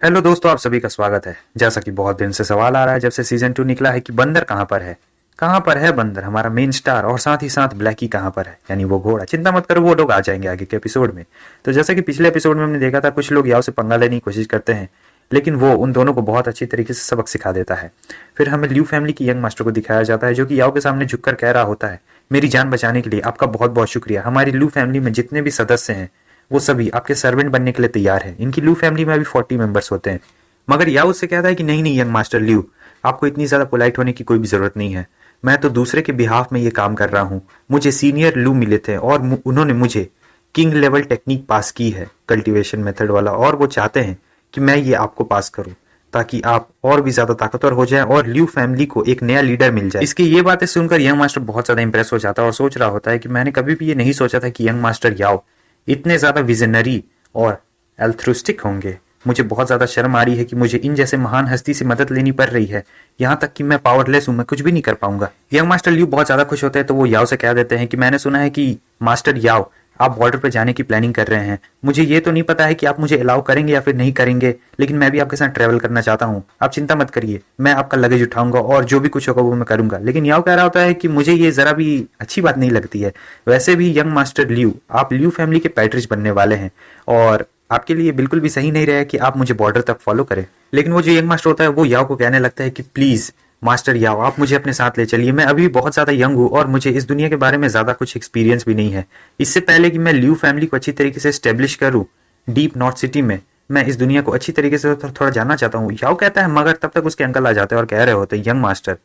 Hello दोस्तों, आप सभी का स्वागत है। जैसा कि बहुत दिन से सवाल आ रहा है जब से सीजन 2 निकला है कि बंदर कहाँ पर है। कहाँ पर है बंदर, हमारा मेन स्टार, और साथ ही साथ ब्लैकी कहाँ पर है, यानी वो घोड़ा। चिंता मत करो, वो लोग आ जाएंगे आगे के एपिसोड में। तो जैसा कि पिछले एपिसोड में हमने देखा था, कुछ लोग याव से पंगा लेने की कोशिश करते हैं, लेकिन वो उन दोनों को बहुत अच्छी तरीके से सबक सिखा देता है। फिर हमें ल्यू फैमिली की यंग मास्टर को दिखाया जाता है, जो कि याव के सामने झुककर कह रहा होता है, मेरी जान बचाने के लिए आपका बहुत बहुत शुक्रिया। हमारी ल्यू फैमिली में जितने भी सदस्य हैं वो सभी आपके सर्वेंट बनने के लिए तैयार हैं। इनकी ल्यू फैमिली में अभी 40 मेंबर्स होते हैं। मगर याओ उससे कहता है कि नहीं नहीं यंग मास्टर ल्यू, आपको इतनी ज्यादा पोलाइट होने की कोई भी जरूरत नहीं है। मैं तो दूसरे के बिहाफ में ये काम कर रहा हूँ। मुझे सीनियर लू मिले थे और उन्होंने मुझे किंग लेवल टेक्निक पास की है, कल्टीवेशन मेथड वाला, और वो चाहते हैं कि मैं ये आपको पास करूं ताकि आप और भी ज्यादा ताकतवर हो जाएं और ल्यू फैमिली को एक नया लीडर मिल जाए। इसकी ये बातें सुनकर यंग मास्टर बहुत ज्यादा इंप्रेस हो जाता है और सोच रहा होता है कि मैंने कभी भी ये नहीं सोचा था कि यंग मास्टर याओ इतने ज्यादा विजनरी और एल्थ्रुस्टिक होंगे। मुझे बहुत ज्यादा शर्म आ रही है कि मुझे इन जैसे महान हस्ती से मदद लेनी पड़ रही है। यहाँ तक कि मैं पावरलेस हूँ, मैं कुछ भी नहीं कर पाऊंगा। यंग मास्टर ल्यू बहुत ज्यादा खुश होते हैं, तो वो याओ से कह देते हैं कि मैंने सुना है कि मास्टर याओ आप बॉर्डर पर जाने की प्लानिंग कर रहे हैं। मुझे ये तो नहीं पता है कि आप मुझे अलाउ करेंगे या फिर नहीं करेंगे, लेकिन मैं भी आपके साथ ट्रेवल करना चाहता हूँ। आप चिंता मत करिए, मैं आपका लगेज उठाऊंगा और जो भी कुछ होगा वो मैं करूंगा। लेकिन याओ कह रहा होता है कि मुझे ये जरा भी अच्छी बात नहीं लगती है। वैसे भी यंग मास्टर ल्यू, आप ल्यू फैमिली के पैट्रिज बनने वाले हैं और आपके लिए बिल्कुल भी सही नहीं रहा कि आप मुझे बॉर्डर तक फॉलो करें। लेकिन वो जो यंग मास्टर होता है वो याओ को कहने लगता है कि प्लीज मास्टर याओ, आप मुझे अपने साथ ले चलिए। मैं अभी बहुत ज्यादा यंग हूँ और मुझे इस दुनिया के बारे में ज्यादा कुछ एक्सपीरियंस भी नहीं है। इससे पहले कि मैं ल्यू फैमिली को अच्छी तरीके से स्टेब्लिश करूँ डीप नॉर्थ सिटी में, मैं इस दुनिया को अच्छी तरीके से थोड़ा जानना चाहता हूँ। याओ कहता है, मगर तब तक उसके अंकल आ जाते हैं और कह रहे होते हैं, यंग मास्टर,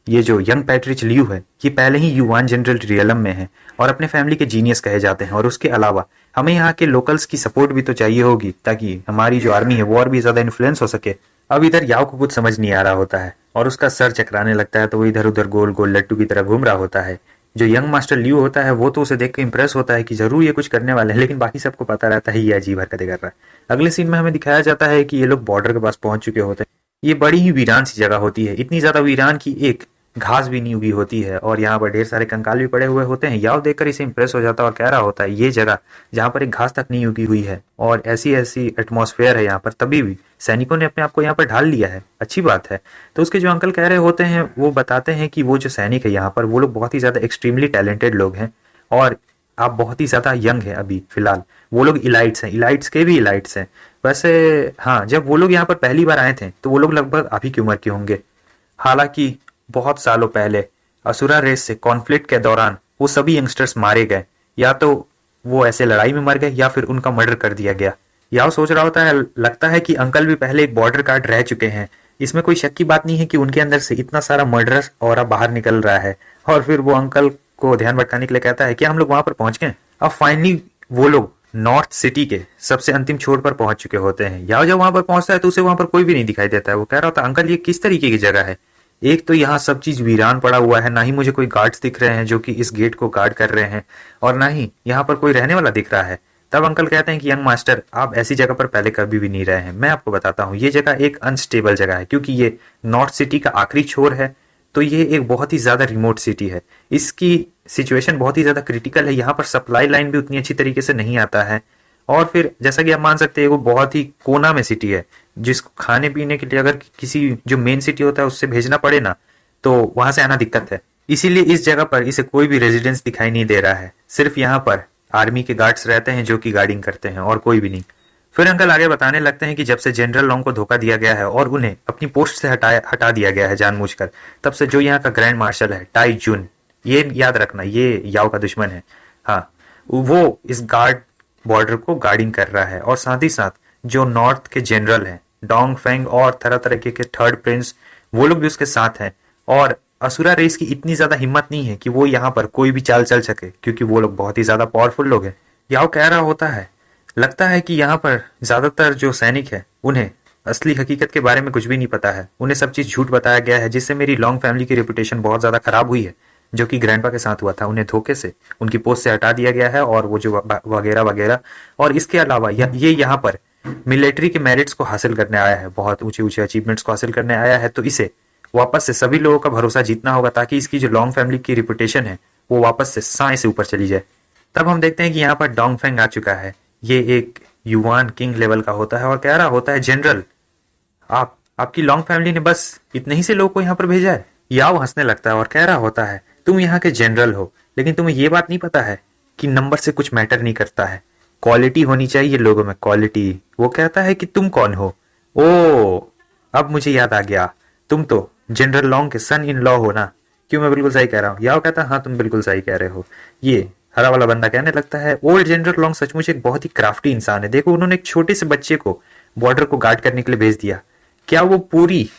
ये जो यंग पैट्रिच ल्यू है ये पहले ही युवान जनरल रियलम में है और अपने फैमिली के जीनियस कहे जाते हैं। और उसके अलावा हमें यहाँ के लोकल्स की सपोर्ट भी तो चाहिए होगी ताकि हमारी जो आर्मी है वो और भी ज्यादा इन्फ्लुएंस हो सके। अब इधर याओ को कुछ समझ नहीं आ रहा होता है और उसका सर चकराने लगता है, तो वो इधर उधर गोल गोल लट्टू की तरह घूम रहा होता है। जो यंग मास्टर ल्यू होता है वो तो उसे देख के इंप्रेस होता है कि जरूर ये कुछ करने वाले हैं, लेकिन बाकी सबको पता रहता है ये अजीब हरकतें कर रहा है। अगले सीन में हमें दिखाया जाता है कि ये लोग बॉर्डर के पास पहुंच चुके होते हैं। ये बड़ी ही वीरान सी जगह होती है, इतनी ज्यादा वीरान की एक घास भी नहीं उगी होती है और यहाँ पर ढेर सारे कंकाल भी पड़े हुए होते हैं। याव देखकर इसे इंप्रेस हो जाता है और कह रहा होता है, ये जगह जहाँ पर एक घास तक नहीं उगी हुई है और ऐसी ऐसी एटमॉस्फेयर है यहाँ पर, तभी भी सैनिकों ने अपने आप को यहाँ पर ढाल लिया है, अच्छी बात है। तो उसके जो अंकल कह रहे होते हैं वो बताते हैं कि वो जो सैनिक है यहाँ पर, वो लोग बहुत ही ज्यादा एक्सट्रीमली टैलेंटेड लोग हैं और आप बहुत ही ज्यादा यंग है अभी फिलहाल। वो लोग इलाइट्स हैं, इलाइट्स के भी इलाइट्स हैं। वैसे हाँ, जब वो लोग यहाँ पर पहली बार आए थे तो वो लोग लगभग अभी की उम्र के होंगे। हालांकि बहुत सालों पहले असुरा रेस से कॉन्फ्लिक्ट के दौरान वो सभी यंगस्टर्स मारे गए, या तो वो ऐसे लड़ाई में मर गए या फिर उनका मर्डर कर दिया गया। याओ सोच रहा होता है, लगता है कि अंकल भी पहले एक बॉर्डर गार्ड रह चुके हैं। इसमें कोई शक की बात नहीं है कि उनके अंदर से इतना सारा मर्डरस और बाहर निकल रहा है। और फिर वो अंकल को ध्यान भटकाने के लिए कहता है कि हम लोग वहां पर पहुंच गए। अब फाइनली वो लोग नॉर्थ सिटी के सबसे अंतिम छोर पर पहुंच चुके होते हैं। याओ जब वहां पर पहुंचता है तो उसे वहां पर कोई भी नहीं दिखाई देता है। वो कह रहा होता है, अंकल ये किस तरीके की जगह है? एक तो यहाँ सब चीज वीरान पड़ा हुआ है, ना ही मुझे कोई गार्ड्स दिख रहे हैं जो कि इस गेट को गार्ड कर रहे हैं, और ना ही यहाँ पर कोई रहने वाला दिख रहा है। तब अंकल कहते हैं कि यंग मास्टर, आप ऐसी जगह पर पहले कभी भी नहीं रहे हैं। मैं आपको बताता हूँ, ये जगह एक अनस्टेबल जगह है क्योंकि ये नॉर्थ सिटी का आखिरी छोर है। तो ये एक बहुत ही ज्यादा रिमोट सिटी है, इसकी सिचुएशन बहुत ही ज्यादा क्रिटिकल है। यहाँ पर सप्लाई लाइन भी उतनी अच्छी तरीके से नहीं आता है। और फिर जैसा कि आप मान सकते हैं वो बहुत ही कोना में सिटी है, जिसको खाने पीने के लिए अगर किसी जो मेन सिटी होता है उससे भेजना पड़े ना, तो वहां से आना दिक्कत है। इसीलिए इस जगह पर इसे कोई भी रेजिडेंस दिखाई नहीं दे रहा है। सिर्फ यहाँ पर आर्मी के गार्ड्स रहते हैं जो कि गार्डिंग करते हैं और कोई भी नहीं। फिर अंकल आगे बताने लगते हैं कि जब से जनरल लॉन्ग को धोखा दिया गया है और उन्हें अपनी पोस्ट से हटा दिया गया है जानबूझकर, तब से जो यहाँ का ग्रैंड मार्शल है टाई जुन, ये याद रखना, ये याओ का दुश्मन है। हाँ, वो इस गार्ड बॉर्डर को गार्डिंग कर रहा है और साथ ही साथ जो नॉर्थ के जनरल हैं डोंग फेंग और तरह तरह के थर्ड प्रिंस, वो लोग भी उसके साथ हैं। और असुरा रेस की इतनी ज्यादा हिम्मत नहीं है कि वो यहाँ पर कोई भी चाल चल सके क्योंकि वो लोग बहुत ही ज्यादा पावरफुल लोग हैं। याओ कह रहा होता है, लगता है कि यहाँ पर ज्यादातर जो सैनिक है उन्हें असली हकीकत के बारे में कुछ भी नहीं पता है। उन्हें सब चीज झूठ बताया गया है, जिससे मेरी लॉन्ग फैमिली की रेपुटेशन बहुत ज्यादा खराब हुई है। जो कि ग्रैंडपा के साथ हुआ था, उन्हें धोखे से उनकी पोस्ट से हटा दिया गया है और वो जो वगैरह वगैरह। और इसके अलावा ये यहाँ पर मिलिट्री के मेरिट्स को हासिल करने आया है, बहुत ऊंचे ऊंचे अचीवमेंट्स को हासिल करने आया है। तो इसे वापस से सभी लोगों का भरोसा जीतना होगा ताकि इसकी जो लॉन्ग फैमिली की रिपुटेशन है वो वापस से साए से ऊपर चली जाए। तब हम देखते हैं कि यहाँ पर डोंग फेंग आ चुका है। ये एक युवान किंग लेवल का होता है और कह रहा होता है, जनरल आपकी लॉन्ग फैमिली ने बस इतने ही से लोगों को यहाँ पर भेजा है। याओ हंसने लगता है और कह रहा होता है, तुम यहाँ के जनरल हो, लेकिन तुम्हें ये बात नहीं पता है कि नंबर से कुछ मैटर नहीं करता है, क्वालिटी होनी चाहिए लोगों में, क्वालिटी। वो कहता है कि तुम कौन हो? ओ, अब मुझे याद आ गया, तुम तो जनरल लॉन्ग के सन इन लॉ हो ना। क्यों, मैं बिल्कुल सही कह रहा हूँ? याओ कहता है, हाँ तुम बिल्कुल सही कह रहे हो। ये हरा वाला बंदा कहने लगता है, ओल्ड जनरल लॉन्ग सचमुच एक बहुत ही क्राफ्टी इंसान है। देखो, उन्होंने एक छोटे से बच्चे को बॉर्डर को गार्ड करने के लिए भेज दिया। क्या वो पूरी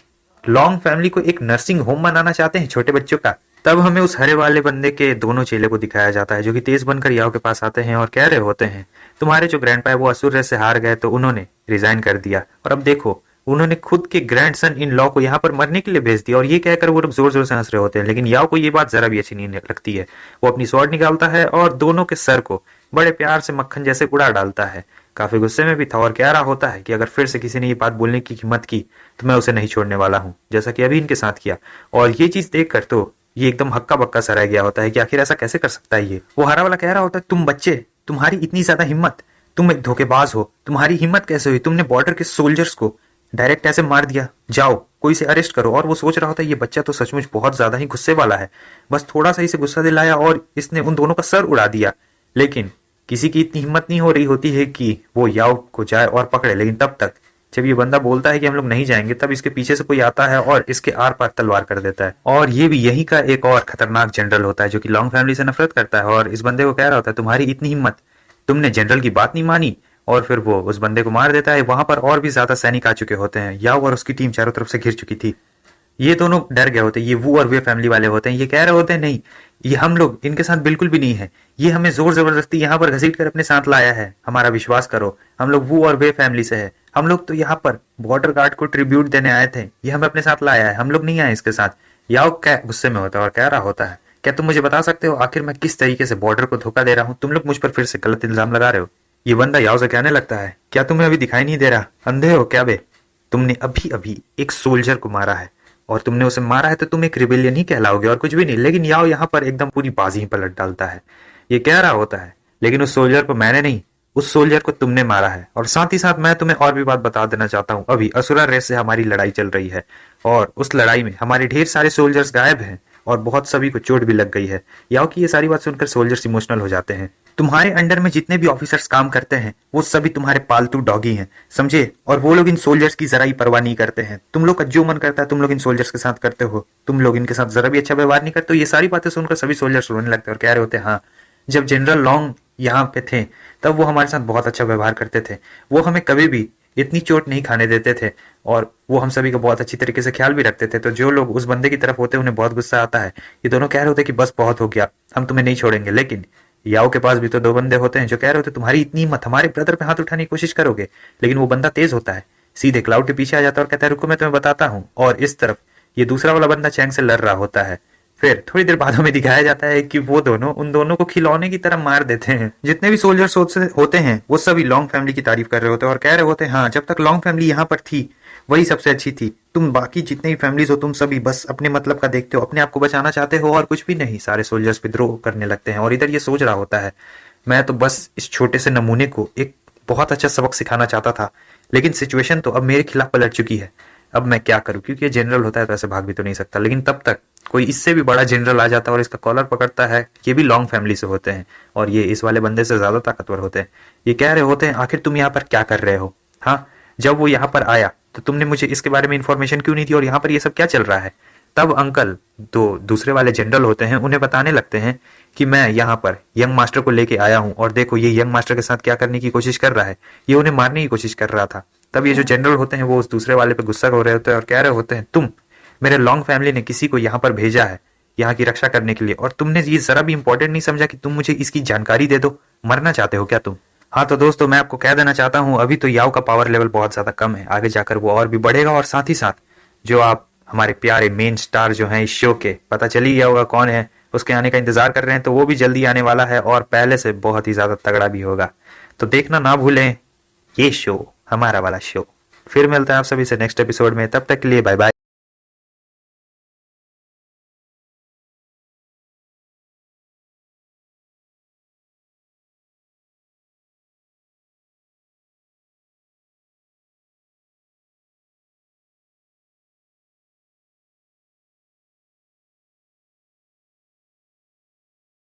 लॉन्ग फैमिली को एक नर्सिंग होम बनाना चाहते हैं छोटे बच्चों का? तब हमें उस हरे वाले बंदे के दोनों चेले को दिखाया जाता है, जो कि तेज बनकर याओ के पास आते हैं और कह रहे होते हैं, तुम्हारे जो ग्रैंडपा है वो असुर रेस से हार गए तो उन्होंने रिजाइन कर दिया, और अब देखो उन्होंने खुद के ग्रैंडसन इन लॉ को यहाँ पर मरने के लिए भेज दिया। और ये कहकर वो लोग जोर जोर से हंस रहे होते हैं, लेकिन याओ को ये बात जरा भी अच्छी नहीं लगती है। वो अपनी स्वॉर्ड निकालता है और दोनों के सर को बड़े प्यार से मक्खन जैसे उड़ा डालता है। काफी गुस्से में भी था और कह रहा होता है कि अगर फिर से किसी ने ये बात बोलने की हिम्मत की तो मैं उसे नहीं छोड़ने वाला हूँ, जैसा कि अभी इनके साथ किया। और ये चीज देखकर तो ये एकदम हक्का बक्का सा रह गया होता है कि आखिर ऐसा कैसे कर सकता है ये। वो हरा वाला कह रहा होता है, तुम बच्चे, तुम्हारी इतनी ज्यादा हिम्मत, तुम एक धोखेबाज हो, तुम्हारी हिम्मत कैसे हुई? तुमने बॉर्डर के सोल्जर्स को डायरेक्ट ऐसे मार दिया, जाओ कोई से अरेस्ट करो। और वो सोच रहा होता है ये बच्चा तो सचमुच बहुत ज्यादा ही गुस्से वाला है, बस थोड़ा सा इसे गुस्सा दिलाया और इसने उन दोनों का सर उड़ा दिया। लेकिन किसी की इतनी हिम्मत नहीं हो रही होती है कि वो याओ को जाए और पकड़े। लेकिन तब तक जब ये बंदा बोलता है कि हम लोग नहीं जाएंगे, तब इसके पीछे से कोई आता है और इसके आर पार तलवार कर देता है। और ये भी यही का एक और खतरनाक जनरल होता है जो कि लॉन्ग फैमिली से नफरत करता है, और इस बंदे को कह रहा होता है, तुम्हारी इतनी हिम्मत, तुमने जनरल की बात नहीं मानी। और फिर वो उस बंदे को मार देता है। वहां पर और भी ज्यादा सैनिक आ चुके होते हैं, याओ और उसकी टीम चारों तरफ से घिर चुकी थी। ये दोनों डर गए होते हैं, ये वू और वे फैमिली वाले होते हैं। ये कह रहे होते हैं, नहीं, ये हम लोग इनके साथ बिल्कुल भी नहीं है, ये हमें जोर जबरदस्ती यहाँ पर घसीट कर अपने साथ लाया है, हमारा विश्वास करो, हम लोग वू और वे फैमिली से है, हम लोग तो यहाँ पर बॉर्डर गार्ड को ट्रिब्यूट देने आए थे, ये हमें अपने साथ लाया है, हम लोग नहीं आए इसके साथ। याओ क्या गुस्से में होता है और कह रहा होता है, क्या तुम मुझे बता सकते हो आखिर मैं किस तरीके से बॉर्डर को धोखा दे रहा हूँ? तुम लोग मुझ पर फिर से गलत इल्जाम लगा रहे हो। ये बंदा याओ से कहने लगता है, क्या तुम्हें अभी दिखाई नहीं दे रहा? अंधे हो क्या बे? तुमने अभी अभी एक सोल्जर को मारा है, और तुमने उसे मारा है तो तुम एक रिबेलियन ही कहलाओगे और कुछ भी नहीं। लेकिन याओ यहाँ पर एकदम पूरी बाजी ही पलट डालता है। ये कह रहा होता है, लेकिन उस सोल्जर को मैंने नहीं, उस सोल्जर को तुमने मारा है। और साथ ही साथ मैं तुम्हें और भी बात बता देना चाहता हूँ, अभी असुरा रेस से हमारी लड़ाई चल रही है, और उस लड़ाई में हमारे ढेर सारे सोल्जर्स गायब हैं और बहुत सभी को चोट भी लग गई है। याओ की ये सारी बात सुनकर सोल्जर्स इमोशनल हो जाते हैं। तुम्हारे अंडर में जितने भी ऑफिसर्स काम करते हैं वो सभी तुम्हारे पालतू डॉगी हैं, समझे? और वो लोग इन सोल्जर्स की जरा ही परवाह नहीं करते हैं। तुम लोग का जो मन करता है तुम लोग इन सोल्जर्स के साथ करते हो, तुम लोग इनके साथ जरा भी अच्छा व्यवहार नहीं करते हो। ये सारी बातें सुनकर सभी सोल्जर्स रोने लगते हैं और कह रहे होते हैं, हाँ, जब जनरल लॉन्ग यहाँ पे थे तब वो हमारे साथ बहुत अच्छा व्यवहार करते थे, वो हमें कभी भी इतनी चोट नहीं खाने देते थे, और वो हम सभी का बहुत अच्छी तरीके से ख्याल भी रखते थे। तो जो लोग उस बंदे की तरफ होते हैं उन्हें बहुत गुस्सा आता है। ये दोनों कह रहे होते कि बस बहुत हो गया, हम तुम्हें नहीं छोड़ेंगे। लेकिन याओ के पास भी तो दो बंदे होते हैं जो कह रहे होते तुम्हारी इतनी हिम्मत, हमारे ब्रदर पे हाथ उठाने की कोशिश करोगे। लेकिन वो बंदा तेज होता है, सीधे क्लाउड के पीछे आ जाता है और कहता है, रुको मैं तुम्हें बताता हूँ। और इस तरफ ये दूसरा वाला बंदा चैंग से लड़ रहा होता है। फिर थोड़ी देर बाद हमें दिखाया जाता है कि वो दोनों उन दोनों को खिलौने की तरह मार देते हैं। जितने भी सोल्जर्स होते हैं वो सभी लॉन्ग फैमिली की तारीफ कर रहे होते हैं और कह रहे होते हैं, हाँ, जब तक लॉन्ग फैमिली यहाँ पर थी वही सबसे अच्छी थी, तुम बाकी जितने भी फैमिलीज हो तुम सभी बस अपने मतलब का देखते हो, अपने आप को बचाना चाहते हो और कुछ भी नहीं। सारे सोल्जर्स विद्रोह करने लगते हैं। और इधर ये सोच रहा होता है, मैं तो बस इस छोटे से नमूने को एक बहुत अच्छा सबक सिखाना चाहता था, लेकिन सिचुएशन तो अब मेरे खिलाफ पलट चुकी है, अब मैं क्या करूं? क्योंकि ये जनरल होता है तो ऐसे भाग भी तो नहीं सकता। लेकिन तब तक कोई इससे भी बड़ा जनरल आ जाता है और इसका कॉलर पकड़ता है। ये भी लॉन्ग फैमिली से होते हैं और ये इस वाले बंदे से ज्यादा ताकतवर होते हैं। ये कह रहे होते हैं, आखिर तुम यहाँ पर क्या कर रहे हो? हाँ, जब वो यहाँ पर आया तो तुमने मुझे इसके बारे में इन्फॉर्मेशन क्यों नहीं दी, और यहाँ पर ये सब क्या चल रहा है? तब अंकल दो दूसरे वाले जनरल होते हैं, उन्हें बताने लगते हैं कि मैं यहाँ पर यंग मास्टर को लेके आया हूँ और देखो ये यंग मास्टर के साथ क्या करने की कोशिश कर रहा है, ये उन्हें मारने की कोशिश कर रहा था। तब ये जो जनरल होते हैं वो उस दूसरे वाले पे गुस्सा हो रहे होते हैं और कह रहे होते हैं, तुम, मेरे लॉन्ग फैमिली ने किसी को यहाँ पर भेजा है यहाँ की रक्षा करने के लिए, और तुमने ये जरा भी इंपॉर्टेंट नहीं समझा कि तुम मुझे इसकी जानकारी दे दो। मरना चाहते हो क्या तुम? हाँ तो दोस्तों, मैं आपको कह देना चाहता हूँ, अभी तो याओ का पावर लेवल बहुत ज्यादा कम है, आगे जाकर वो और भी बढ़ेगा। और साथ ही साथ जो आप हमारे प्यारे मेन स्टार जो हैं इस शो के, पता चल ही गया होगा कौन है, उसके आने का इंतजार कर रहे हैं, तो वो भी जल्दी आने वाला है और पहले से बहुत ही ज्यादा तगड़ा भी होगा। तो देखना ना भूलें ये शो, हमारा वाला शो। फिर मिलता है आप सभी से नेक्स्ट एपिसोड में, तब तक के लिए बाय बाय।